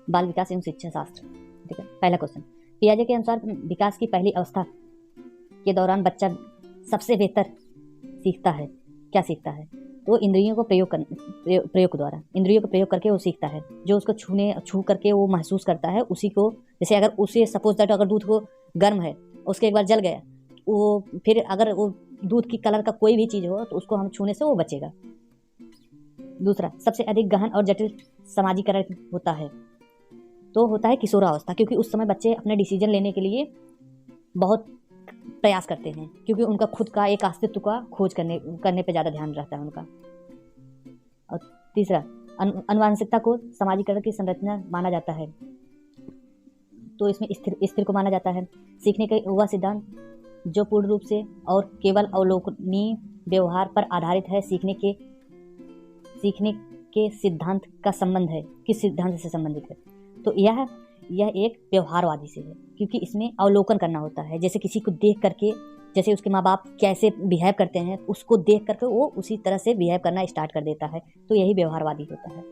बाल विकास एवं शिक्षा शास्त्र। ठीक है, पहला क्वेश्चन, पियाजे के अनुसार विकास की पहली अवस्था के दौरान बच्चा सबसे बेहतर सीखता है, क्या सीखता है? तो इंद्रियों को प्रयोग द्वारा, इंद्रियों को प्रयोग करके वो सीखता है। जो उसको छू करके वो महसूस करता है उसी को, जैसे अगर उसे सपोज दैट अगर दूध को गर्म है, उसके एक बार जल गया, वो फिर अगर वो दूध की कलर का कोई भी चीज़ हो तो उसको हम छूने से वो बचेगा। दूसरा, सबसे अधिक गहन और जटिल समाजीकरण होता है, तो होता है किशोरावस्था, क्योंकि उस समय बच्चे अपने डिसीजन लेने के लिए बहुत प्रयास करते हैं, क्योंकि उनका खुद का एक अस्तित्व का खोज करने पे ज़्यादा ध्यान रहता है उनका। और तीसरा, अनुवांशिकता को समाजीकरण की संरचना माना जाता है, तो इसमें स्थिर को माना जाता है। सीखने का वह सिद्धांत जो पूर्ण रूप से और केवल अवलोकनीय व्यवहार पर आधारित है, सीखने के सिद्धांत का संबंध है, किस सिद्धांत से संबंधित है? तो यह एक व्यवहारवादी से है, क्योंकि इसमें अवलोकन करना होता है। जैसे किसी को देख करके, जैसे उसके माँ बाप कैसे बिहेव करते हैं, उसको देख करके वो उसी तरह से बिहेव करना स्टार्ट कर देता है, तो यही व्यवहारवादी होता है।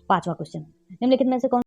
पांचवा क्वेश्चन, निम्नलिखित में से कौन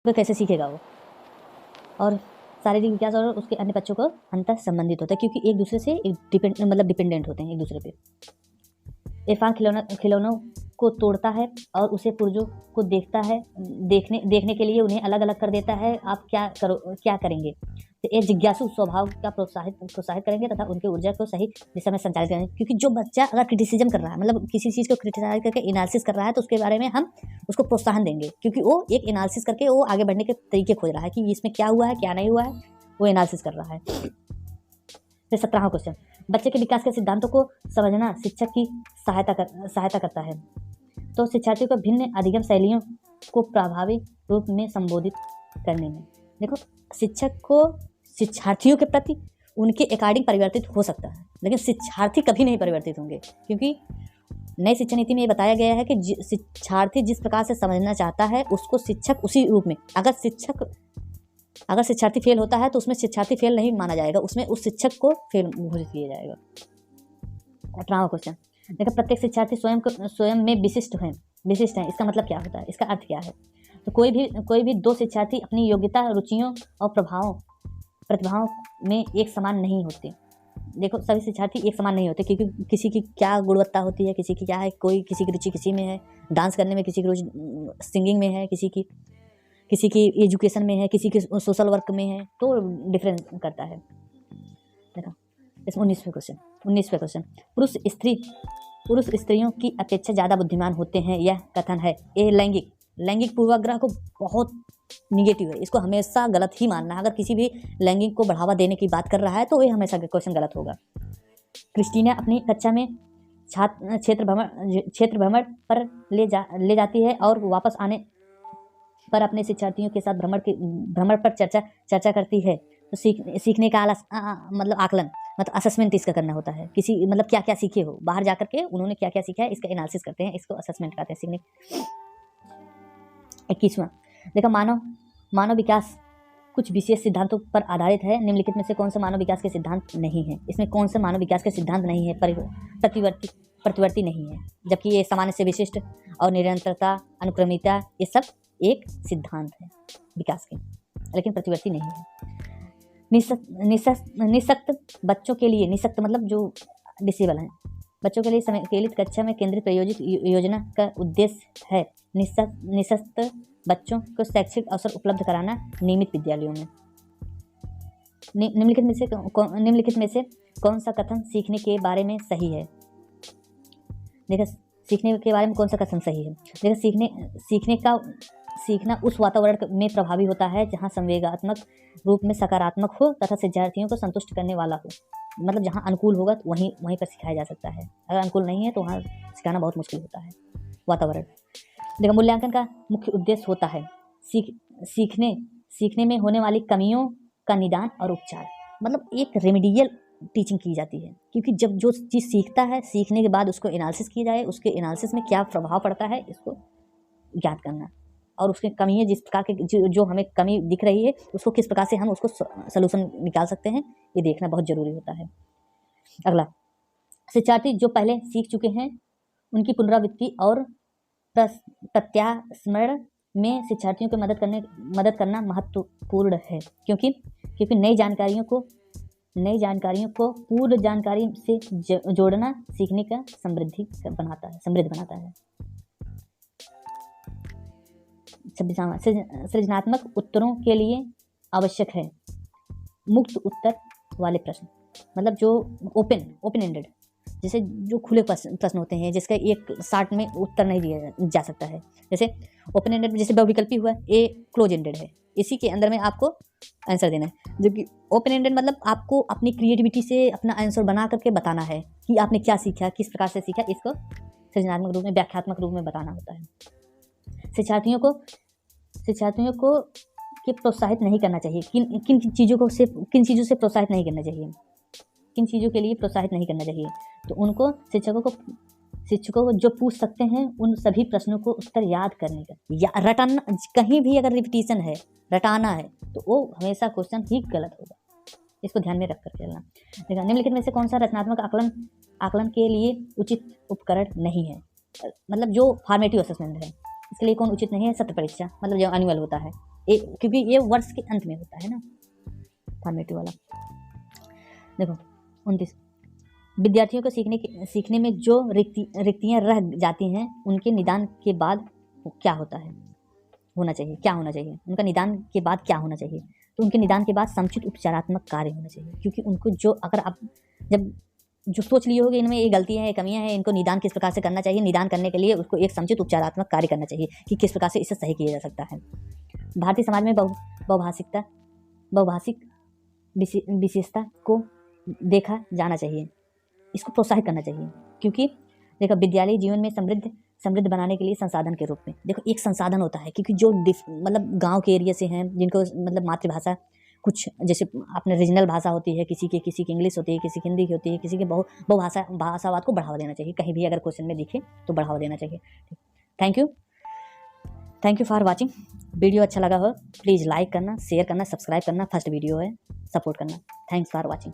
कैसे सीखेगा वो? और शारीरिक विकास और उसके अन्य बच्चों को अंतर संबंधित होता है, क्योंकि एक दूसरे से डिपेंडेंट होते हैं एक दूसरे पे। इरफान खिलौनों को तोड़ता है और उसे पुर्जों को देखने के लिए उन्हें अलग अलग कर देता है। आप क्या करेंगे? तो ये जिज्ञासु स्वभाव का प्रोत्साहित करेंगे तथा उनकी ऊर्जा को सही दिशा में संचालित करेंगे। क्योंकि जो बच्चा अगर क्रिटिसिज्म कर रहा है, मतलब किसी चीज़ को क्रिटिसाइज करके एनालिसिस कर रहा है, तो उसके बारे में हम उसको प्रोत्साहन देंगे, क्योंकि वो एक एनालिसिस करके वो आगे बढ़ने के तरीके खोज रहा है कि इसमें क्या हुआ है, क्या नहीं हुआ है, वो एनालिसिस कर रहा है। फिर 17वां क्वेश्चन, बच्चे के विकास के सिद्धांतों को समझना शिक्षक की सहायता करता है। तो शिक्षार्थियों को भिन्न अधिगम शैलियों को प्रभावी रूप में संबोधित करने में, देखो, शिक्षक को शिक्षार्थियों के प्रति उनके अकॉर्डिंग परिवर्तित हो सकता है, लेकिन शिक्षार्थी कभी नहीं परिवर्तित होंगे, क्योंकि नई शिक्षा नीति में ये बताया गया है कि शिक्षार्थी जिस प्रकार से समझना चाहता है उसको शिक्षक उसी रूप में, अगर शिक्षार्थी फेल होता है तो उसमें शिक्षार्थी फेल नहीं माना जाएगा, उसमें उस शिक्षक को फेल घोषित किया जाएगा। 18वां क्वेश्चन, देखो, प्रत्येक शिक्षार्थी स्वयं में विशिष्ट है। इसका मतलब क्या होता है, इसका अर्थ क्या है? तो कोई भी दो शिक्षार्थी अपनी योग्यता, रुचियों और प्रतिभाओं में एक समान नहीं होते। देखो, सभी शिक्षार्थी एक समान नहीं होते, क्योंकि किसी की क्या गुणवत्ता होती है, किसी की क्या है, किसी की रुचि किसी में है, डांस करने में, किसी की रुचि सिंगिंग में है, किसी की एजुकेशन में है, किसी की सोशल वर्क में है, तो डिफरेंस करता है। देखो, इसमें 19वें क्वेश्चन, पुरुष स्त्रियों की अपेक्षा ज़्यादा बुद्धिमान होते हैं, यह कथन है। ये लैंगिक पूर्वाग्रह को बहुत निगेटिव है, इसको हमेशा गलत ही मानना है। अगर किसी भी लैंगिक को बढ़ावा देने की बात कर रहा है तो ये हमेशा क्वेश्चन गलत होगा। क्रिस्टीना अपनी कक्षा में क्षेत्र भ्रमण पर ले जाती है और वापस आने पर अपने शिक्षार्थियों के साथ भ्रमण पर चर्चा करती है। तो सीखने का मतलब आकलन, मतलब असेसमेंट इसका करना होता है। मतलब क्या क्या सीखे हो, बाहर जाकर के उन्होंने क्या क्या सीखा है, इसका एनालिसिस करते हैं, इसको असेसमेंट कहते हैं सीखने। 21वां, देखो, मानव विकास कुछ विशेष सिद्धांतों पर आधारित है। निम्नलिखित में से कौन से मानव विकास के सिद्धांत नहीं है? इसमें कौन से मानव विकास के सिद्धांत नहीं है? प्रतिवर्ती नहीं है, जबकि ये सामान्य से विशिष्ट और निरंतरता, अनुक्रमिता, ये सब एक सिद्धांत है विकास के, लेकिन प्रतिवर्ती नहीं है। निःशक्त बच्चों के लिए, निःशक्त मतलब जो डिसेबल हैं, बच्चों के लिए संकेलित कक्षा में केंद्रित प्रायोजित योजना का उद्देश्य है निःशक्त बच्चों को शैक्षिक अवसर उपलब्ध कराना नियमित विद्यालयों में। निम्नलिखित में से कौन सा कथन सीखने के बारे में सही है? देखो, सीखने के बारे में कौन सा कथन सही है? देखो, सीखना उस वातावरण में प्रभावी होता है जहाँ संवेगात्मक रूप में सकारात्मक हो तथा शिक्षार्थियों को संतुष्ट करने वाला हो। मतलब जहाँ अनुकूल होगा तो वहीं पर सिखाया जा सकता है, अगर अनुकूल नहीं है तो वहाँ सिखाना बहुत मुश्किल होता है वातावरण। देखो, मूल्यांकन का मुख्य उद्देश्य होता है सीखने में होने वाली कमियों का निदान और उपचार। मतलब एक रेमेडियल टीचिंग की जाती है, क्योंकि जब जो चीज़ सीखता है, सीखने के बाद उसको एनालिसिस किया जाए, उसके एनालिसिस में क्या प्रभाव पड़ता है इसको ज्ञात करना, और उसके कमी है जिस प्रकार के जो हमें कमी दिख रही है उसको किस प्रकार से हम उसको सलूशन निकाल सकते हैं, ये देखना बहुत ज़रूरी होता है। अगला, शिक्षार्थी जो पहले सीख चुके हैं उनकी पुनरावृत्ति और प्रत्यास्मरण में शिक्षार्थियों को मदद करना महत्वपूर्ण है, क्योंकि नई जानकारियों को पूर्व जानकारी से जोड़ना सीखने का समृद्ध बनाता है। 26वां, सृजनात्मक उत्तरों के लिए आवश्यक है मुक्त उत्तर वाले प्रश्न। मतलब जो ओपन एंडेड, जैसे जो खुले प्रश्न होते हैं जिसका एक शार्ट में उत्तर नहीं दिया जा सकता है। जैसे ओपन एंडेड, जैसे बहुविकल्पी हुआ, ए क्लोज एंडेड है, इसी के अंदर में आपको आंसर देना है। जबकि ओपन एंडेड मतलब आपको अपनी क्रिएटिविटी से अपना आंसर बना करके बताना है कि आपने क्या सीखा, किस प्रकार से सीखा, इसको सृजनात्मक रूप में, व्याख्यात्मक रूप में बताना होता है। शिक्षार्थियों को के प्रोत्साहित नहीं करना चाहिए। किन चीज़ों से प्रोत्साहित नहीं करना चाहिए, किन चीज़ों के लिए प्रोत्साहित नहीं करना चाहिए? तो उनको शिक्षकों को जो पूछ सकते हैं उन सभी प्रश्नों को उत्तर याद करने का, या रटाना, कहीं भी अगर रिपीटिशन है, रटाना है, तो वो हमेशा क्वेश्चन ही गलत होगा। इसको ध्यान में रख कर चलना। देखा, निम्नलिखित में से कौन सा रचनात्मक आकलन के लिए उचित उपकरण नहीं है? मतलब जो फॉर्मेटिव असेसमेंट है, इसके लिए कौन उचित नहीं है? सत्र परीक्षा, मतलब जो एनुअल होता है, क्योंकि ये वर्ष के अंत में होता है ना, फॉर्मेटिव वाला। देखो, 29, विद्यार्थियों को सीखने में जो रिक्तियाँ रह जाती हैं, उनके निदान के बाद क्या होता है, होना चाहिए, क्या होना चाहिए, उनका निदान के बाद क्या होना चाहिए। तो उनके निदान के बाद समुचित उपचारात्मक कार्य होना चाहिए, क्योंकि उनको जो, अगर आप जब जो सोच लिए होगे इनमें ये गलतियाँ हैं, कमियाँ हैं, इनको निदान किस प्रकार से करना चाहिए, निदान करने के लिए उसको एक समुचित उपचारात्मक कार्य करना चाहिए कि किस प्रकार से इसे सही किया जा सकता है। भारतीय समाज में बहुभाषिक विशेषता को देखा जाना चाहिए, इसको प्रोत्साहित करना चाहिए, क्योंकि देखो विद्यालय जीवन में समृद्ध बनाने के लिए संसाधन के रूप में, देखो एक संसाधन होता है, क्योंकि जो मतलब गांव के एरिया से हैं, जिनको मतलब मातृभाषा कुछ जैसे अपने रीजनल भाषा होती है, किसी की इंग्लिश होती है, किसी की हिंदी की होती है, किसी की भाषावाद को बढ़ावा देना चाहिए, कहीं भी अगर क्वेश्चन में दिखे तो बढ़ावा देना चाहिए। Thank you for watching. Video अच्छा लगा हो प्लीज़ लाइक करना, शेयर करना, सब्सक्राइब करना, फर्स्ट वीडियो है, सपोर्ट करना। Thanks for watching.